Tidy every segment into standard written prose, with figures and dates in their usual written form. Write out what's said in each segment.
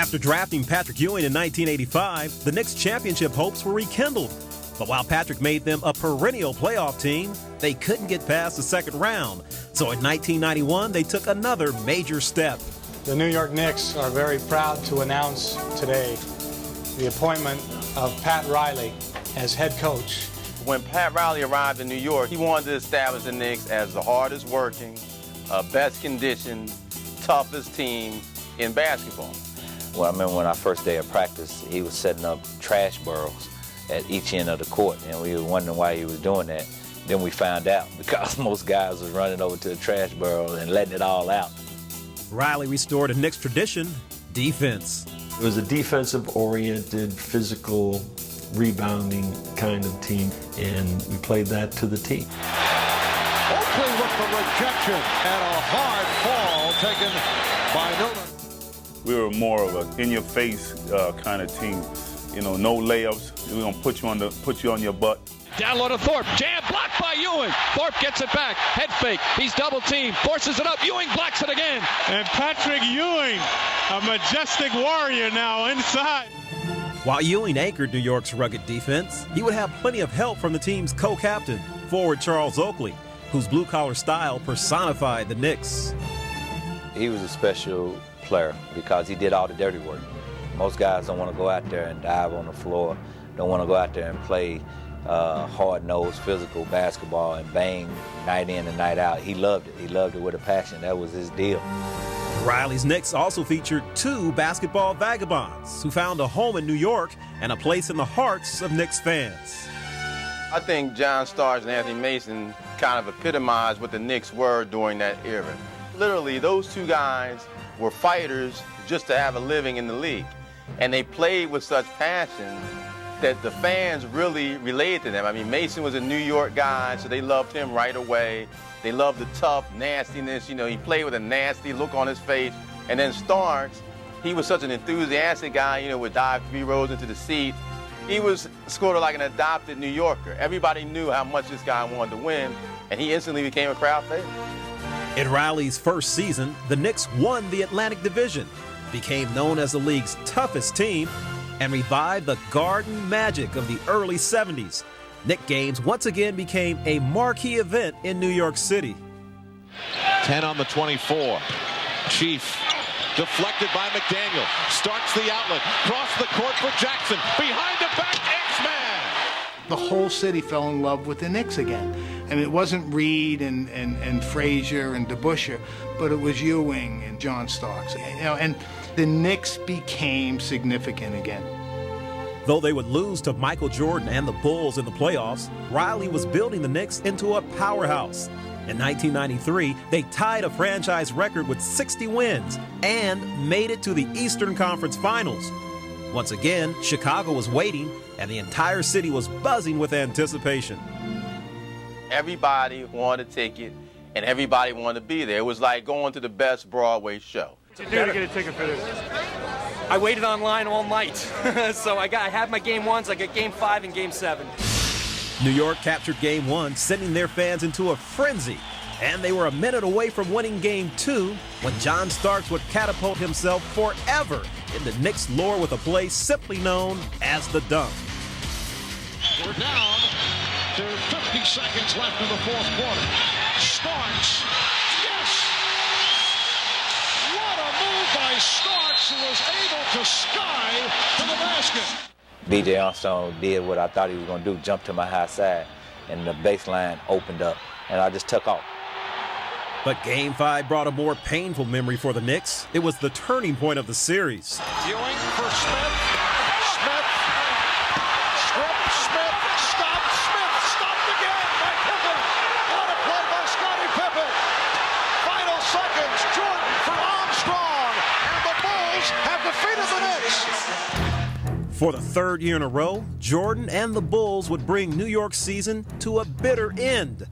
After drafting Patrick Ewing in 1985, the Knicks' championship hopes were rekindled. But while Patrick made them a perennial playoff team, they couldn't get past the second round. So in 1991, they took another major step. The New York Knicks are very proud to announce today the appointment of Pat Riley as head coach. When Pat Riley arrived in New York, he wanted to establish the Knicks as the hardest working, best conditioned, toughest team in basketball. Well, I remember when our first day of practice, he was setting up trash barrels at each end of the court, and we were wondering why he was doing that. Then we found out because most guys was running over to the trash barrel and letting it all out. Riley restored a Knicks tradition, defense. It was a defensive-oriented, physical, rebounding kind of team, and we played that to the T. Oakley with the rejection and a hard fall taken by Newman. We were more of a in-your-face kind of team. You know, no layups. We're gonna put you on your butt. Down low to Thorpe. Jam blocked by Ewing. Thorpe gets it back. Head fake. He's double teamed. Forces it up. Ewing blocks it again. And Patrick Ewing, a majestic warrior now inside. While Ewing anchored New York's rugged defense, he would have plenty of help from the team's co-captain, forward Charles Oakley, whose blue-collar style personified the Knicks. He was a special player because he did all the dirty work. Most guys don't want to go out there and dive on the floor, don't want to go out there and play hard-nosed physical basketball and bang night in and night out. He loved it. He loved it with a passion. That was his deal. Riley's Knicks also featured two basketball vagabonds who found a home in New York and a place in the hearts of Knicks fans. I think John Starks and Anthony Mason kind of epitomized what the Knicks were during that era. Literally, those two guys were fighters just to have a living in the league. And they played with such passion that the fans really related to them. I mean, Mason was a New York guy, so they loved him right away. They loved the tough nastiness. You know, he played with a nasty look on his face. And then Starks, he was such an enthusiastic guy, you know, would dive 3 rows into the seat. He was sort of like an adopted New Yorker. Everybody knew how much this guy wanted to win, and he instantly became a crowd favorite. In Riley's first season, the Knicks won the Atlantic Division, became known as the league's toughest team, and revived the Garden magic of the early 70s. Knick games once again became a marquee event in New York City. 10 on the 24. Chief deflected by McDaniel. Starts the outlet. Cross the court for Jackson. Behind the back, X-Man. The whole city fell in love with the Knicks again. And it wasn't Reed and Frazier and DeBusschere, but it was Ewing and John Starks. You know, and the Knicks became significant again. Though they would lose to Michael Jordan and the Bulls in the playoffs, Riley was building the Knicks into a powerhouse. In 1993, they tied a franchise record with 60 wins and made it to the Eastern Conference Finals. Once again, Chicago was waiting, and the entire city was buzzing with anticipation. Everybody wanted a ticket, and everybody wanted to be there. It was like going to the best Broadway show. You do to get a ticket for this. I waited online all night, so I had my game 1s, I got game 5 and game 7. New York captured Game 1, sending their fans into a frenzy. And they were a minute away from winning Game 2 when John Starks would catapult himself forever into Knicks lore with a play simply known as the dunk. We're down to 50 seconds left in the fourth quarter. Starks, yes! What a move by Starks, who was able to sky to the basket. B.J. Armstrong did what I thought he was going to do, jump to my high side, and the baseline opened up, and I just took off. But Game 5 brought a more painful memory for the Knicks. It was the turning point of the series. Ewing for Smith. Smith. Strip. Smith. Stopped. Smith. Stopped again by Pippen. What a play by Scottie Pippen. Final seconds. Jordan for Armstrong. And the Bulls have defeated the Knicks. For the third year in a row, Jordan and the Bulls would bring New York's season to a bitter end.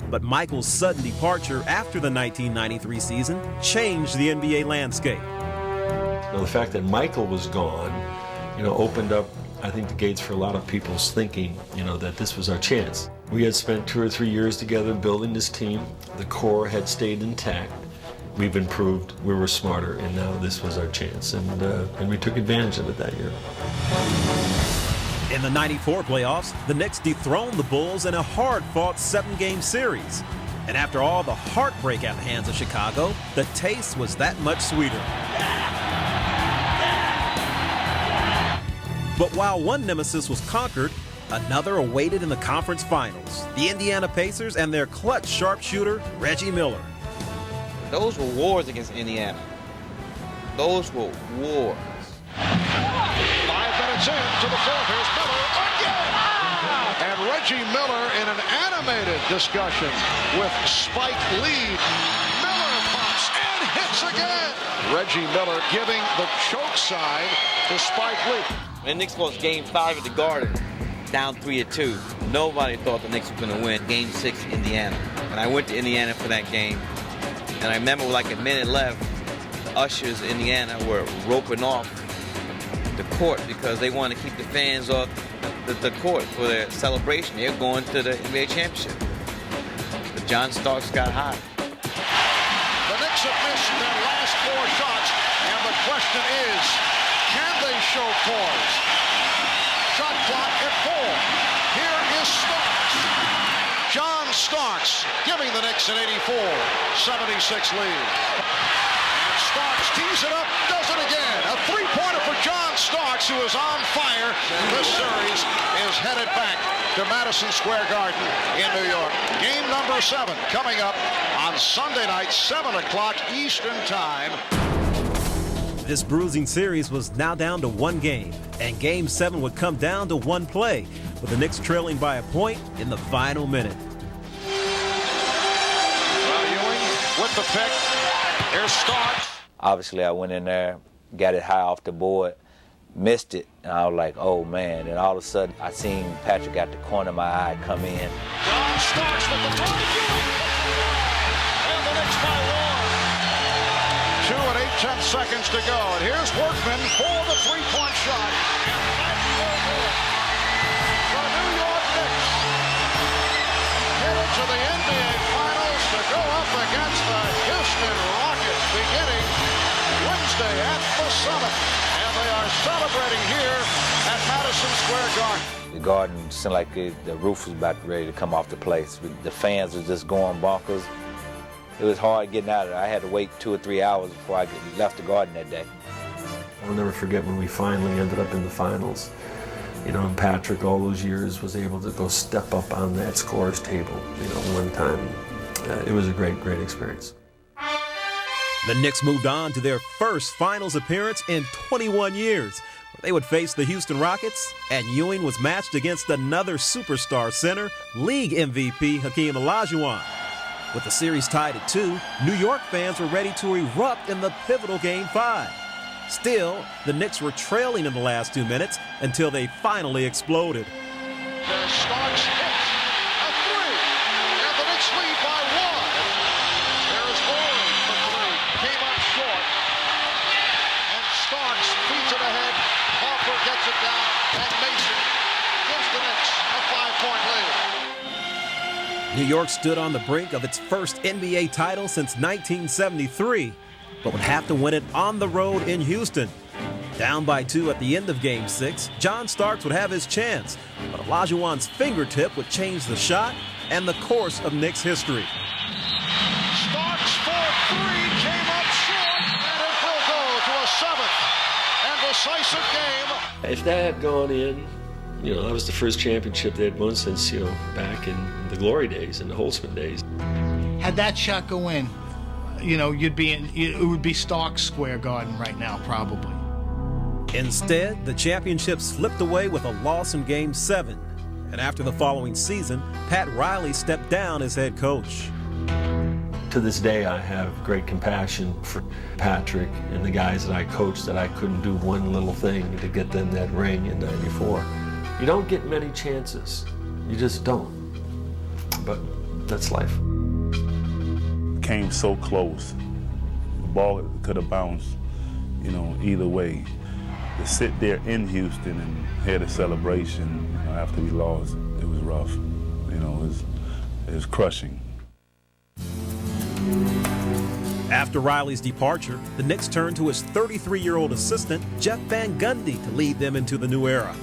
But Michael's sudden departure after the 1993 season changed the NBA landscape. Now, the fact that Michael was gone, opened up, I think, the gates for a lot of people's thinking, that this was our chance. We had spent 2 or 3 years together building this team. The core had stayed intact. we've improved, we were smarter, and now this was our chance, and we took advantage of it that year. In the 94 playoffs, the Knicks dethroned the Bulls in a hard-fought 7-game series. And after all the heartbreak at the hands of Chicago, the taste was that much sweeter. But while one nemesis was conquered, another awaited in the conference finals. The Indiana Pacers and their clutch sharpshooter, Reggie Miller. Those were wars against Indiana. Those were wars. 5 minutes into the fourth. Here's Miller again. And Reggie Miller in an animated discussion with Spike Lee. Miller pops and hits again. Reggie Miller giving the choke sign to Spike Lee. When the Knicks lost Game 5 at the Garden, down 3-2, nobody thought the Knicks were going to win Game 6 in Indiana. And I went to Indiana for that game. And I remember with like a minute left, the ushers in Indiana were roping off the court because they wanted to keep the fans off the court for their celebration. They were going to the NBA championship. But John Starks got hot. The Knicks have missed their last 4 shots, and the question is, can they show poise? Shot clock at 4. Here is Starks. John Starks giving the Knicks an 84-76 lead. And Starks tees it up, does it again. A 3-pointer for John Starks, who is on fire. This series is headed back to Madison Square Garden in New York. Game number 7 coming up on Sunday night, 7 o'clock Eastern Time. This bruising series was now down to 1 game, and Game 7 would come down to 1 play, with the Knicks trailing by a point in the final minute. Ewing with the pick. Here's Starks. Obviously, I went in there, got it high off the board, missed it, and I was like, oh man. And all of a sudden, I seen Patrick at the corner of my eye come in. John Starks with the drive. Ewing. And the Knicks by 1. 2 and 8/10 seconds to go. And here's Workman for the 3-point shot. And that will do it. The New York Knicks headed to the NBA Finals to go up against the Houston Rockets beginning Wednesday at the Summit. And they are celebrating here at Madison Square Garden. The Garden seemed like the roof was about ready to come off the place. The fans were just going bonkers. It was hard getting out of there. I had to wait 2 or 3 hours before I left the Garden that day. I'll never forget when we finally ended up in the finals. You know, and Patrick, all those years, was able to go step up on that scorer's table, you know, one time. It was a great, great experience. The Knicks moved on to their first finals appearance in 21 years, where they would face the Houston Rockets, and Ewing was matched against another superstar center, league MVP Hakeem Olajuwon. With the series tied at 2, New York fans were ready to erupt in the pivotal Game 5. Still, the Knicks were trailing in the last 2 minutes until they finally exploded. There's Starks hits a 3, and the Knicks lead by 1. There is Morey for 3, came up short, and Starks feeds it ahead. Harper gets it down, and Mason gives the Knicks a 5-point lead. New York stood on the brink of its first NBA title since 1973, but would have to win it on the road in Houston. Down by 2 at the end of Game 6, John Starks would have his chance, but Olajuwon's fingertip would change the shot and the course of Knicks history. Starks for 3, came up short, and it will go to a 7th and decisive game. If that had gone in, you know, that was the first championship they had won since, you know, back in the glory days and the Holtzman days. Had that shot go in, you know, it would be Starks Square Garden right now, probably. Instead, the championship slipped away with a loss in Game 7. And after the following season, Pat Riley stepped down as head coach. To this day, I have great compassion for Patrick and the guys that I coached that I couldn't do one little thing to get them that ring in '94. You don't get many chances. You just don't. But that's life. Came so close. The ball could have bounced, you know, either way. To sit there in Houston and hear the celebration, you know, after we lost, it was rough. You know, it was crushing. After Riley's departure, the Knicks turned to his 33-year-old assistant, Jeff Van Gundy, to lead them into the new era.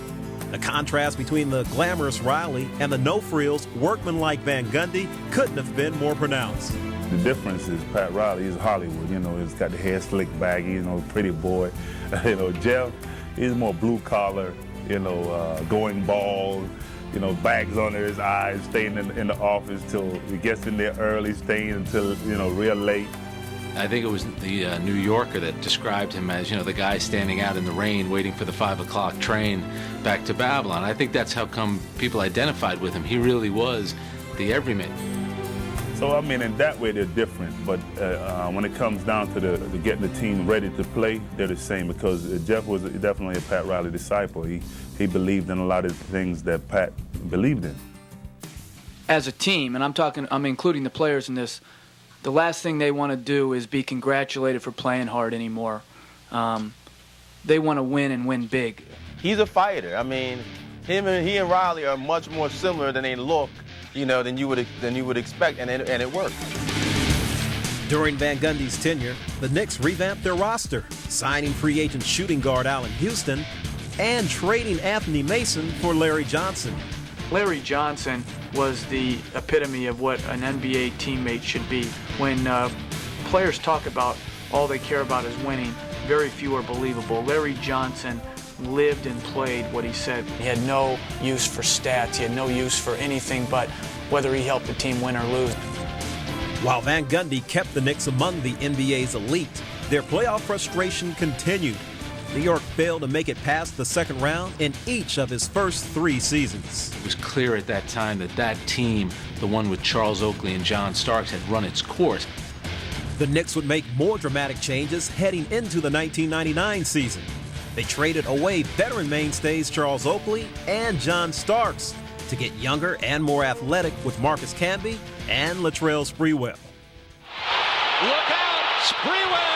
The contrast between the glamorous Riley and the no-frills, workmanlike Van Gundy couldn't have been more pronounced. The difference is Pat Riley is Hollywood, he's got the hair slicked back, pretty boy. Jeff, he's more blue collar, going bald, bags under his eyes, staying in the office till he gets in there early, staying until, real late. I think it was the New Yorker that described him as, the guy standing out in the rain waiting for the 5 o'clock train back to Babylon. I think that's how come people identified with him. He really was the everyman. So, in that way they're different, but when it comes down to getting the team ready to play, they're the same because Jeff was definitely a Pat Riley disciple. He believed in a lot of things that Pat believed in. As a team, and I'm including the players in this, the last thing they want to do is be congratulated for playing hard anymore. They want to win and win big. He's a fighter. He and Riley are much more similar than they look, than you would expect, and it worked. During Van Gundy's tenure, the Knicks revamped their roster, signing free agent shooting guard Allen Houston and trading Anthony Mason for Larry Johnson. Larry Johnson was the epitome of what an NBA teammate should be. When players talk about all they care about is winning, very few are believable. Larry Johnson lived and played what he said. He had no use for stats. He had no use for anything but whether he helped the team win or lose. While Van Gundy kept the Knicks among the NBA's elite, their playoff frustration continued. New York failed to make it past the second round in each of his first 3 seasons. It was clear at that time that team, the one with Charles Oakley and John Starks, had run its course. The Knicks would make more dramatic changes heading into the 1999 season. They traded away veteran mainstays Charles Oakley and John Starks to get younger and more athletic with Marcus Camby and Latrell Sprewell. Look out, Sprewell!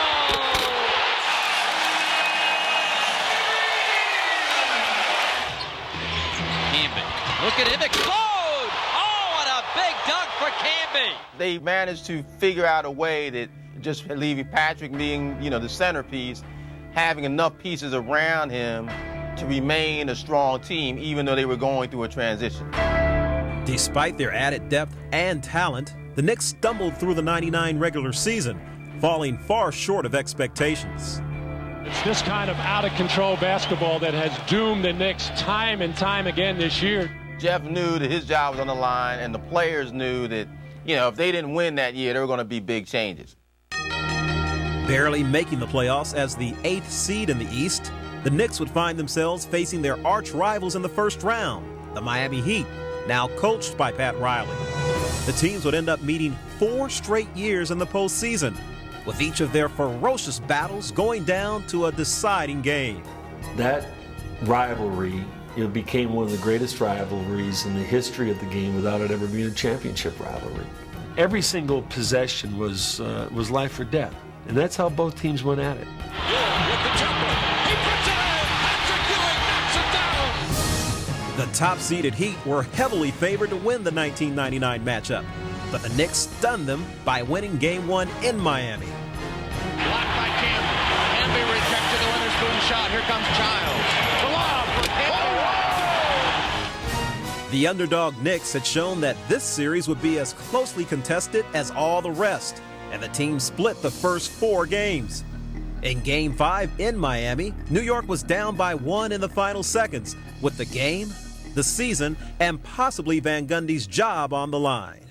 Camby, look at him explode! Oh, what a big dunk for Camby! They managed to figure out a way that just leaving Patrick being, the centerpiece, having enough pieces around him to remain a strong team, even though they were going through a transition. Despite their added depth and talent, the Knicks stumbled through the 99 regular season, falling far short of expectations. It's this kind of out-of-control basketball that has doomed the Knicks time and time again this year. Jeff knew that his job was on the line, and the players knew that, if they didn't win that year, there were going to be big changes. Barely making the playoffs as the 8th seed in the East, the Knicks would find themselves facing their arch rivals in the first round, the Miami Heat, now coached by Pat Riley. The teams would end up meeting 4 straight years in the postseason, with each of their ferocious battles going down to a deciding game. That rivalry became one of the greatest rivalries in the history of the game without it ever being a championship rivalry. Every single possession was life or death, and that's how both teams went at it. With the jumper, he puts it in! Patrick Ewing knocks it down! The top-seeded Heat were heavily favored to win the 1999 matchup, but the Knicks stunned them by winning Game 1 in Miami. Blocked by Camby. Camby rejected the Witherspoon shot. Here comes Childs. The lob for Camby. The underdog Knicks had shown that this series would be as closely contested as all the rest, and the team split the first 4 games. In Game 5 in Miami, New York was down by 1 in the final seconds, with the game, the season, and possibly Van Gundy's job on the line.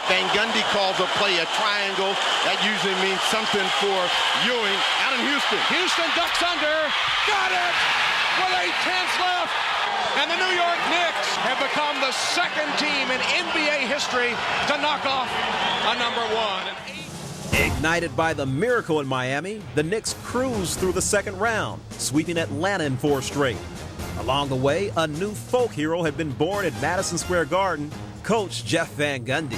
Van Gundy calls a play a triangle. That usually means something for Ewing. Out in Houston. Houston ducks under. Got it! With 8 tenths left. And the New York Knicks have become the second team in NBA history to knock off a number 1. Ignited by the miracle in Miami, the Knicks cruised through the second round, sweeping Atlanta in 4 straight. Along the way, a new folk hero had been born at Madison Square Garden, Coach Jeff Van Gundy.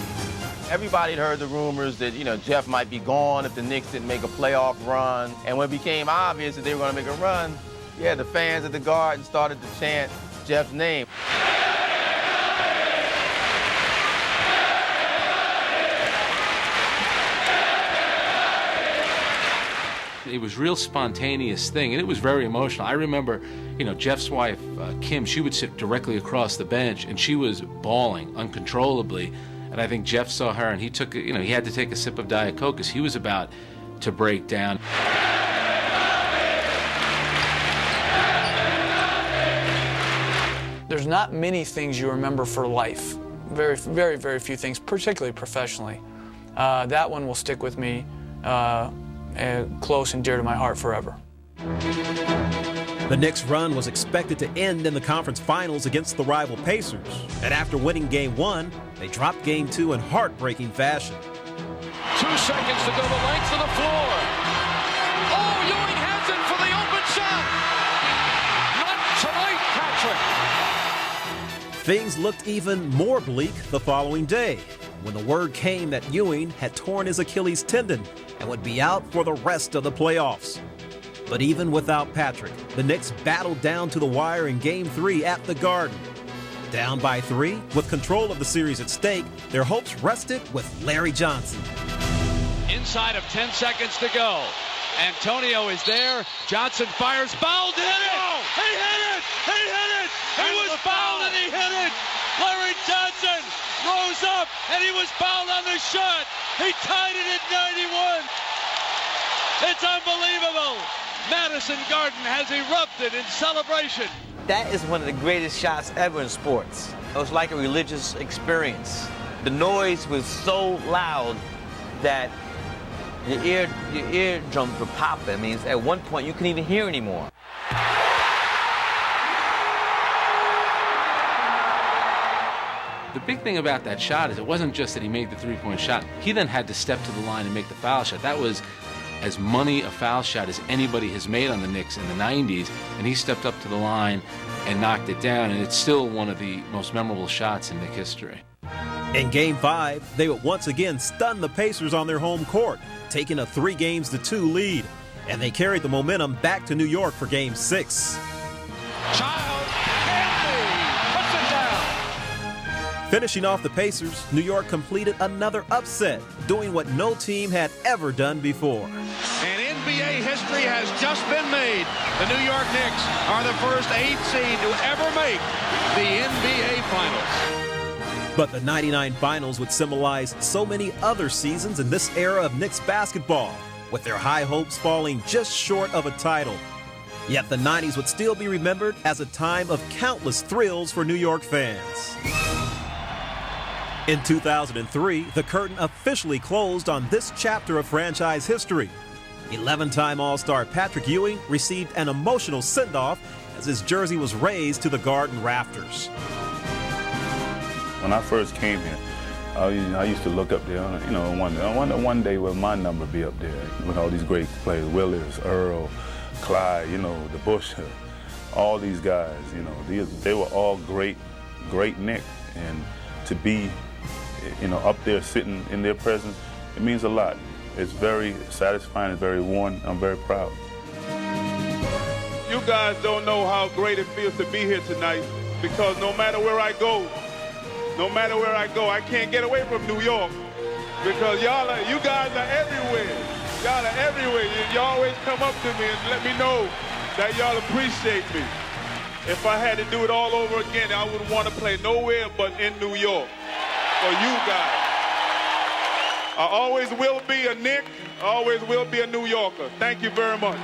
Everybody had heard the rumors that, Jeff might be gone if the Knicks didn't make a playoff run. And when it became obvious that they were going to make a run, the fans at the Garden started to chant Jeff's name. It was real spontaneous thing, and it was very emotional. I remember, Jeff's wife, Kim, she would sit directly across the bench, and she was bawling uncontrollably. And I think Jeff saw her, and he took, he had to take a sip of Diet Coke because he was about to break down. There's not many things you remember for life. Very, very, very few things, particularly professionally. That one will stick with me close and dear to my heart forever. The Knicks' run was expected to end in the conference finals against the rival Pacers. And after winning Game 1, they dropped Game 2 in heartbreaking fashion. 2 seconds to go the length of the floor. Oh, Ewing has it for the open shot. Not tonight, Patrick. Things looked even more bleak the following day, when the word came that Ewing had torn his Achilles tendon and would be out for the rest of the playoffs. But even without Patrick, the Knicks battled down to the wire in Game 3 at the Garden. Down by 3, with control of the series at stake, their hopes rested with Larry Johnson. Inside of 10 seconds to go. Antonio is there. Johnson fires, fouled, hit it! He hit it! He hit it! He was fouled and he hit it! Larry Johnson rose up and he was fouled on the shot. He tied it at 91. It's unbelievable. Madison Garden has erupted in celebration. That is one of the greatest shots ever in sports. It was like a religious experience. The noise was so loud that your eardrums were popping. I mean, at one point you couldn't even hear anymore. The big thing about that shot is it wasn't just that he made the three-point shot. He then had to step to the line and make the foul shot. That was as money a foul shot as anybody has made on the Knicks in the 90s, and he stepped up to the line and knocked it down, and it's still one of the most memorable shots in Knick history. In Game 5, they would once again stun the Pacers on their home court, taking a 3-2 lead, and they carried the momentum back to New York for Game 6. Child, Anthony puts it down. Finishing off the Pacers, New York completed another upset, doing what no team had ever done before. And NBA history has just been made. The New York Knicks are the first 8 seed to ever make the NBA Finals. But the 99 Finals would symbolize so many other seasons in this era of Knicks basketball, with their high hopes falling just short of a title. Yet the 90s would still be remembered as a time of countless thrills for New York fans. In 2003, the curtain officially closed on this chapter of franchise history. 11-time All-Star Patrick Ewing received an emotional send-off as his jersey was raised to the Garden rafters. When I first came here, I used to look up there, I wonder one day will my number be up there with all these great players, Willis, Earl, Clyde, the Bush, all these guys, they were all great Knicks, and to be, up there sitting in their presence, it means a lot. It's very satisfying, it's very warm, I'm very proud. You guys don't know how great it feels to be here tonight, because no matter where I go, I can't get away from New York, because you guys are everywhere. Y'all are everywhere. You always come up to me and let me know that y'all appreciate me. If I had to do it all over again, I wouldn't want to play nowhere but in New York for you guys. I always will be a Knick, I always will be a New Yorker. Thank you very much.